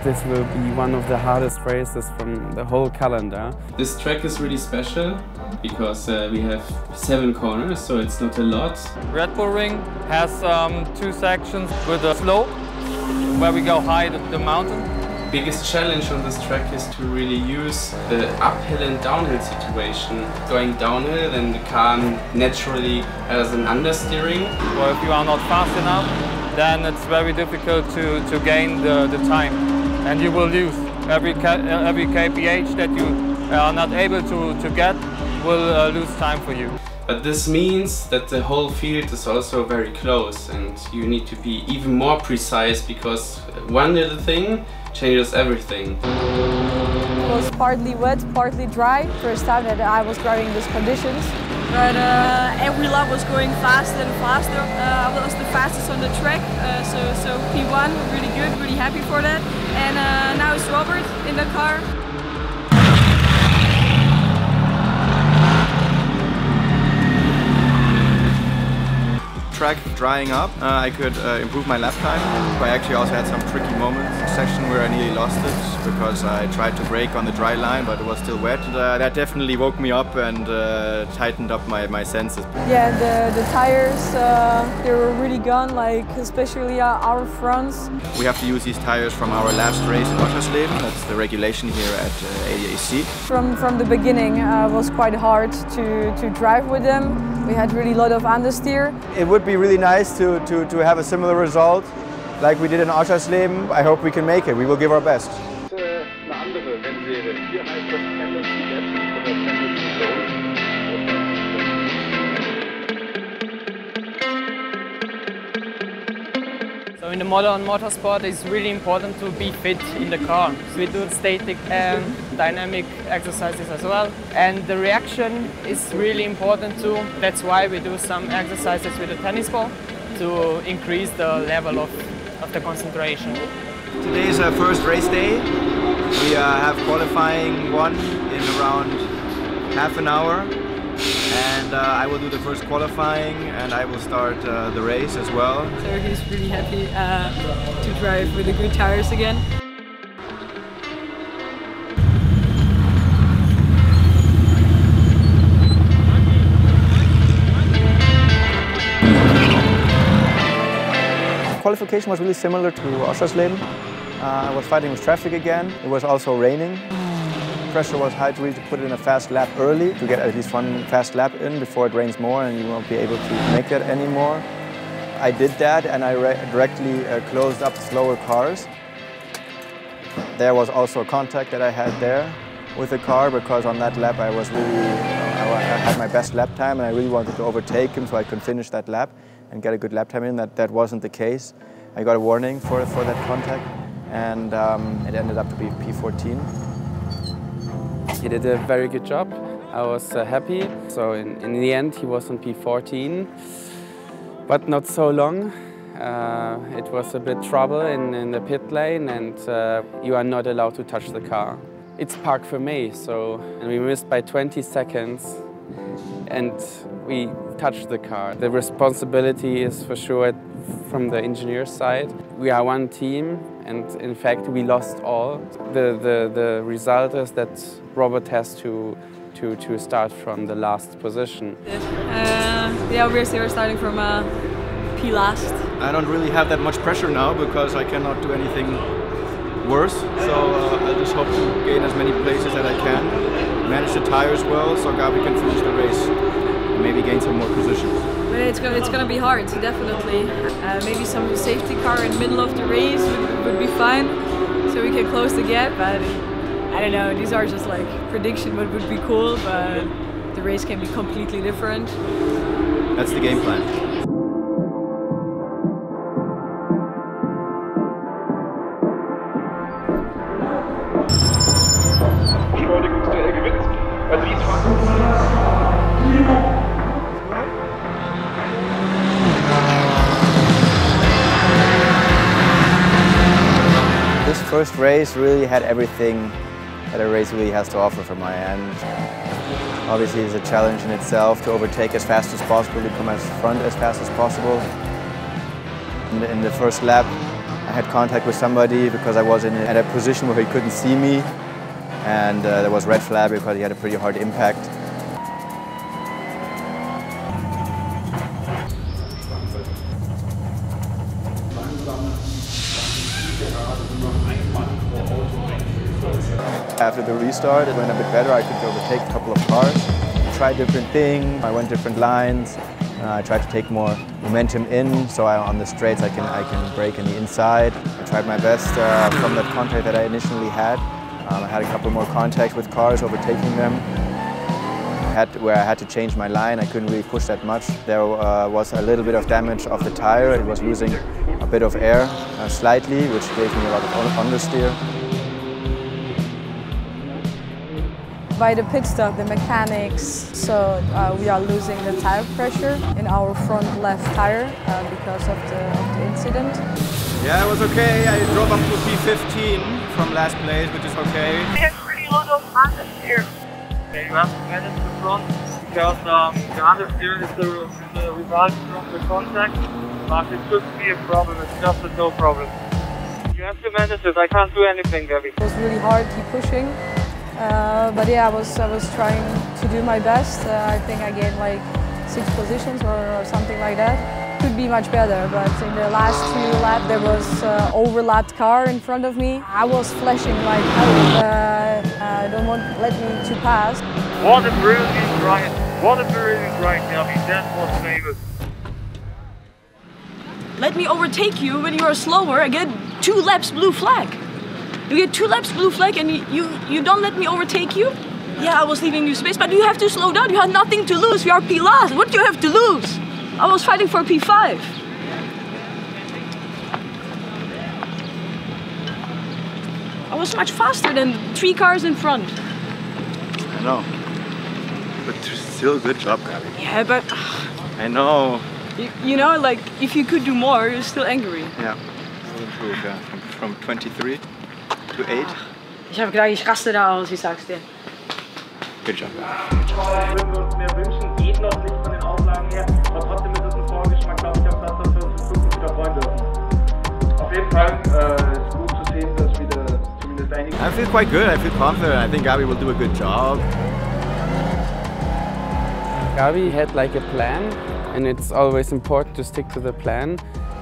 this will be one of the hardest races from the whole calendar. This track is really special because we have 7 corners, so it's not a lot. Redbul Ring has 2 sections with a slope where we go high the mountain. The biggest challenge on this track is to really use the uphill and downhill situation. Going downhill, then the car naturally has an understeering. Or if you are not fast enough, then it's very difficult to gain the time, and you will lose. Every kph that you are not able to get will lose time for you. But this means that the whole field is also very close, and you need to be even more precise because one little thing changes everything. It was partly wet, partly dry. First time that I was driving these conditions. But every lap was going faster and faster. I was the fastest on the track, so P1, really good, really happy for that. And now it's Robert in the car. Track drying up, I could improve my lap time. I actually also had some tricky moments. A section where I nearly lost it because I tried to brake on the dry line, but it was still wet. That definitely woke me up and tightened up my senses. Yeah, the tires, they were really gone, like especially our fronts. We have to use these tires from our last race in Austria. That's the regulation here at ADAC. From the beginning, it was quite hard to drive with them. We had really a lot of understeer. It would be really nice to have a similar result like we did in Austria. I hope we can make it. We will give our best. So in the modern motorsport, it's really important to be fit in the car. So we do static and dynamic exercises as well. And the reaction is really important too. That's why we do some exercises with the tennis ball to increase the level of the concentration. Today is our first race day. We have qualifying 1 in around half an hour. And I will do the first qualifying and I will start the race as well. So he's really happy to drive with the good tires again. Qualification was really similar to Austria. I was fighting with traffic again. It was also raining. Pressure was high to really put in a fast lap early, to get at least 1 fast lap in before it rains more and you won't be able to make that anymore. I did that and I directly closed up slower cars. There was also a contact that I had there with the car because on that lap I had my best lap time and I really wanted to overtake him so I could finish that lap and get a good lap time in. That wasn't the case. I got a warning for that contact and it ended up to be P14. He did a very good job. I was happy. So in the end he was on P14, but not so long. It was a bit trouble in the pit lane and you are not allowed to touch the car. It's park for me, and we missed by 20 seconds and we touched the car. The responsibility is for sure from the engineer's side. We are one team and in fact we lost all. The result is that Robert has to start from the last position. Yeah, obviously we're starting from P last. I don't really have that much pressure now because I cannot do anything worse. So I just hope to gain as many places as I can, manage the tires well so Gabi can finish the race and maybe gain some more positions. But it's gonna be hard, definitely. Maybe some safety car in the middle of the race would be fine, so we can close the gap. But I don't know. These are just like prediction. What would be cool, but the race can be completely different. That's the game plan. This first race really had everything that a race really has to offer from my end. Obviously it's a challenge in itself to overtake as fast as possible, to come as front as fast as possible. In the first lap I had contact with somebody because I was at a position where he couldn't see me, and there was red flag because he had a pretty hard impact. After the restart, it went a bit better. I could overtake a couple of cars. I tried different things. I went different lines. I tried to take more momentum in, so on the straights I can brake on the inside. I tried my best from that contact that I initially had. I had a couple more contacts with cars, overtaking them. Where I had to change my line, I couldn't really push that much. There was a little bit of damage of the tire. It was losing a bit of air, slightly, which gave me a lot of understeer. By the pit stop, the mechanics, so we are losing the tire pressure in our front left tire because of the incident. Yeah, it was okay. I drove up to P15 from last place, which is okay. We have pretty lot of understeer. Okay, you have to manage the front because the understeer is the result from the contact, but it shouldn't be a problem. It's just a no problem. You have to manage it. I can't do anything, Gabby. It was really hard, keep pushing. But yeah, I was trying to do my best. I think I gained like 6 positions or something like that. Could be much better, but in the last 2 laps there was an overlapped car in front of me. I was flashing like hell. I don't want to let me to pass. What a brilliant ride! What a brilliant ride, Gabby. That was famous. Let me overtake you when you are slower. I get 2 laps blue flag. You get 2 laps blue flag and you don't let me overtake you? Yeah, I was leaving you space, but you have to slow down. You had nothing to lose. We are P last. What do you have to lose? I was fighting for P5. I was much faster than 3 cars in front. I know. But still a good job, Gabby. Yeah, but... I know. You know, like, if you could do more, you're still angry. Yeah, still improve, yeah. From 23 to 8. Ich habe gedacht, ich raste da aus, ich sag's dir. Good job. Würden wir uns mehr wünschen, geht noch nicht von den Auflagen her, aber trotzdem ist es ein Vorgeschmack, glaube ich, auf das, was wir uns in Zukunft wieder freuen dürfen. Auf jeden Fall ist gut zu sehen, dass wieder zumindest einige... I feel quite good, I feel confident. I think Gabi will do a good job. Gabi had like a plan, and it's always important to stick to the plan.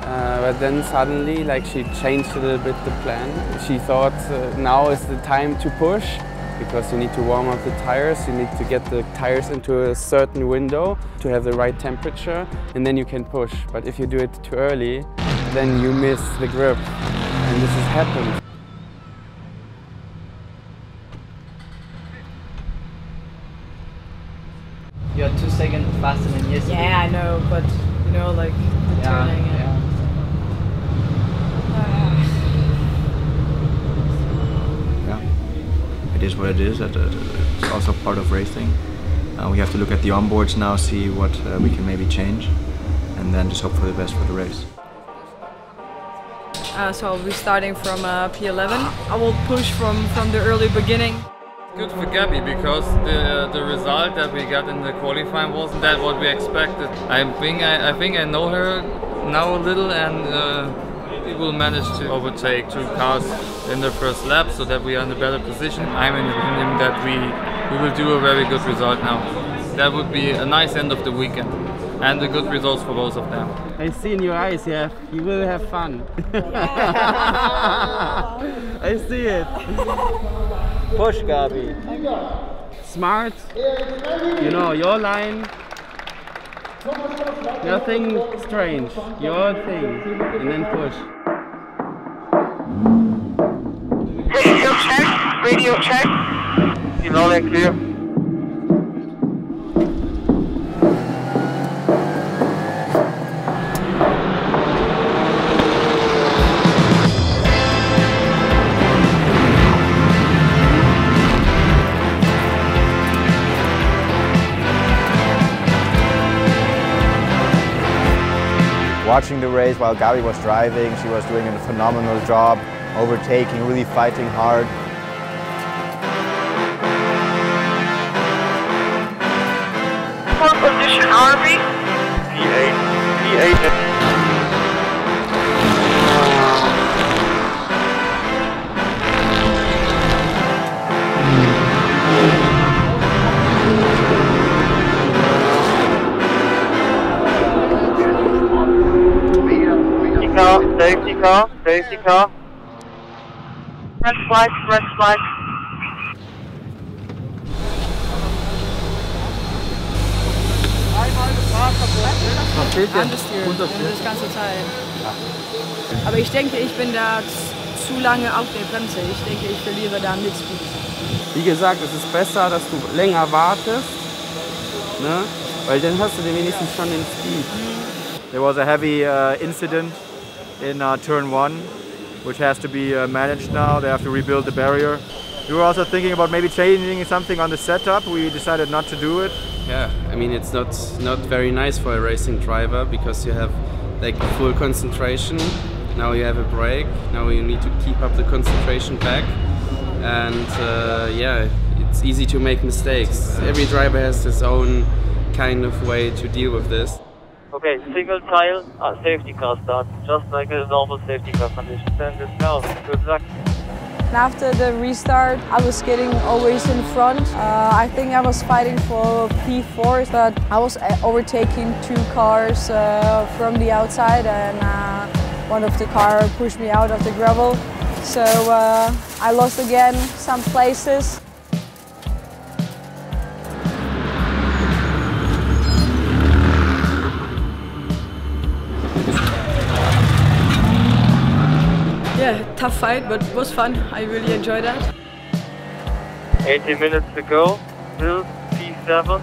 But then suddenly, like, she changed a little bit the plan. She thought now is the time to push, because you need to warm up the tires, you need to get the tires into a certain window to have the right temperature, and then you can push. But if you do it too early, then you miss the grip, and this has happened. You're 2 seconds faster than yesterday. Yeah, I know, but you know, like the turning. Yeah. It is what it is. It's also part of racing. We have to look at the onboards now, see what we can maybe change, and then just hope for the best for the race. So I'll be starting from P11. I will push from the early beginning. Good for Gabi because the result that we got in the qualifying wasn't that what we expected. I think I know her now a little, and we will manage to overtake 2 cars in the first lap so that we are in a better position. I'm in the opinion that we will do a very good result now. That would be a nice end of the weekend and a good results for both of them. I see in your eyes, you will have fun. I see it. Push, Gabi. Smart, you know, your line. Nothing strange, your thing, and then push. Radio check, radio check. You know that clear. Watching the race while Gabi was driving, she was doing a phenomenal job, overtaking, really fighting hard. What position are we? P8. car, safety car. Red flag, red flag. Understeer, das ganze Teil. Aber ich denke, ich bin da zu lange auf der Bremse. Ich denke, ich verliere da mit Speed. Wie gesagt, es ist besser, dass du länger wartest, ne? Weil dann hast du wenigstens schon den Speed. There was a heavy incident in turn 1, which has to be managed now. They have to rebuild the barrier. We were also thinking about maybe changing something on the setup. We decided not to do it. Yeah, I mean it's not very nice for a racing driver because you have like full concentration. Now you have a break. Now you need to keep up the concentration back, and yeah, it's easy to make mistakes. Every driver has his own kind of way to deal with this. Okay, single tile, safety car start, just like a normal safety car condition. Then this now, good luck. After the restart, I was getting always in front. I think I was fighting for P4, but I was overtaking 2 cars from the outside, and one of the cars pushed me out of the gravel. So I lost again some places. Yeah, tough fight, but it was fun. I really enjoyed that. 80 minutes to go, still P7.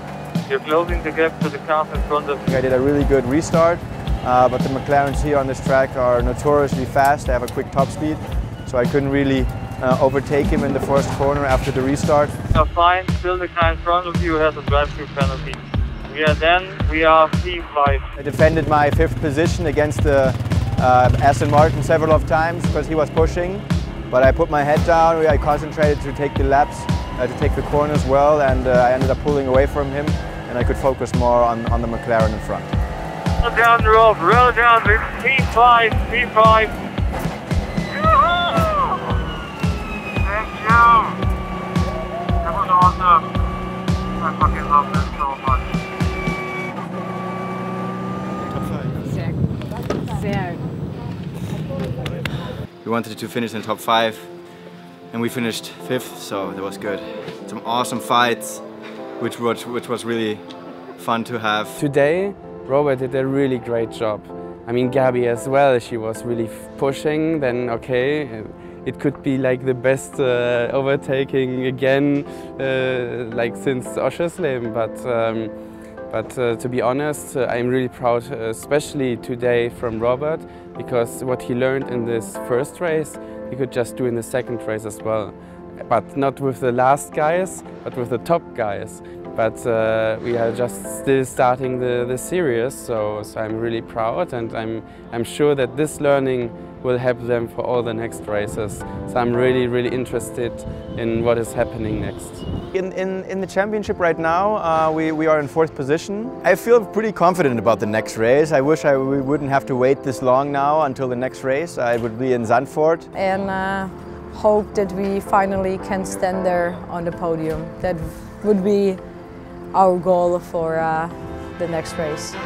You're closing the gap to the cars in front of you. I did a really good restart, but the McLarens here on this track are notoriously fast. They have a quick top speed, so I couldn't really overtake him in the first corner after the restart. You're fine, still the car in front of you has a drive-through penalty. We are P5. I defended my 5th position against the Aston Martin several of times because he was pushing, but I put my head down. I concentrated to take the laps, to take the corners well, and I ended up pulling away from him, and I could focus more on the McLaren in front. Well done, Rob. Well done. It's P5. P5. Thank you. That was awesome. I fucking love this so much. We wanted to finish in top 5, and we finished 5th, so that was good. Some awesome fights, which was really fun to have. Today, Robert did a really great job. I mean, Gabi as well, she was really pushing, then okay, it could be like the best overtaking again, like since Oschersleben, but to be honest, I'm really proud, especially today from Robert, because what he learned in this first race, he could just do in the second race as well. But not with the last guys, but with the top guys. But we are just still starting the series, so I'm really proud, and I'm sure that this learning will help them for all the next races. So I'm really interested in what is happening next. In the championship right now, we are in 4th position. I feel pretty confident about the next race. I wish we wouldn't have to wait this long now until the next race. It would be in Zandvoort. And hope that we finally can stand there on the podium. That would be our goal for the next race.